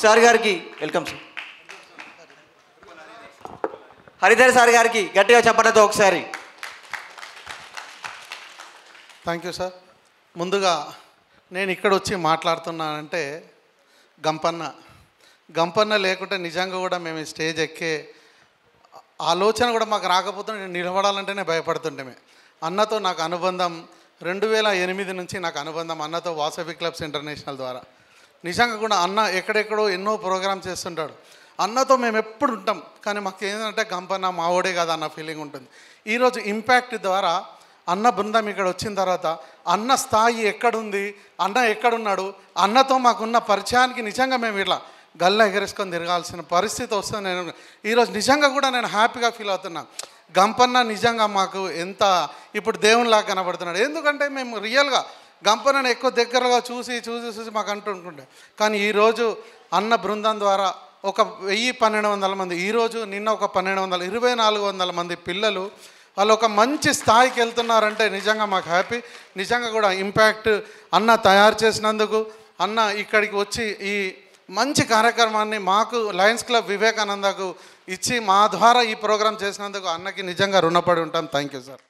Sir గారికి welcome sir. హరిధర్ sir గారికి గట్టిగా చెప్పడంతో ఒకసారి. Thank you sir. ముందుగా నేను ఇక్కడ వచ్చి మాట్లాడుతున్నానంటే గంపన్న లేకుంటే నిజంగా కూడా మేము ఈ స్టేజ్ ఎక్కే ఆలోచన కూడా మాకు రాకపోతే నేను నిలబడాలంటేనే భయపడుతుంటే. అన్నతో నాకు అనుబంధం 2008 నుంచి నాకు అనుబంధం అన్నతో వాసవి క్లబ్స్ ఇంటర్నేషనల్ ద్వారా. నిజంగా కూడా అన్న ఎక్కడెక్కడో ఎన్నో ప్రోగ్రామ్ చేస్తుంటాడు. అన్నతో మేము ఎప్పుడు ఉంటాం, కానీ మాకు ఏంటంటే గంపన్న మావోడే కదా అన్న ఫీలింగ్ ఉంటుంది. ఈరోజు ఇంపాక్ట్ ద్వారా అన్న బృందం ఇక్కడ వచ్చిన తర్వాత అన్న స్థాయి ఎక్కడుంది, అన్న ఎక్కడున్నాడు, అన్నతో మాకున్న పరిచయానికి నిజంగా మేము ఇట్లా గల్లా ఎగరేసుకొని తిరగాల్సిన పరిస్థితి వస్తుంది. నేను ఈరోజు నిజంగా కూడా నేను హ్యాపీగా ఫీల్ అవుతున్నా. గంపన్న నిజంగా మాకు ఎంత ఇప్పుడు దేవునిలాగా కనబడుతున్నాడు. ఎందుకంటే మేము రియల్గా గంపన్నను ఎక్కువ దగ్గరగా చూసి మాకు అంటుంటుండే. కానీ ఈరోజు అన్న బృందం ద్వారా ఒక 1000-1200 మంది, ఈరోజు నిన్న ఒక 1200 2400 మంది పిల్లలు వాళ్ళు ఒక మంచి స్థాయికి వెళ్తున్నారంటే నిజంగా మాకు హ్యాపీ. నిజంగా కూడా ఇంపాక్ట్ అన్న తయారు చేసినందుకు, అన్న ఇక్కడికి వచ్చి ఈ మంచి కార్యక్రమాన్ని మాకు లయన్స్ క్లబ్ వివేకానందకు ఇచ్చి మా ద్వారా ఈ ప్రోగ్రాం చేసినందుకు అన్నకి నిజంగా రుణపడి ఉంటాం. Thank you sir.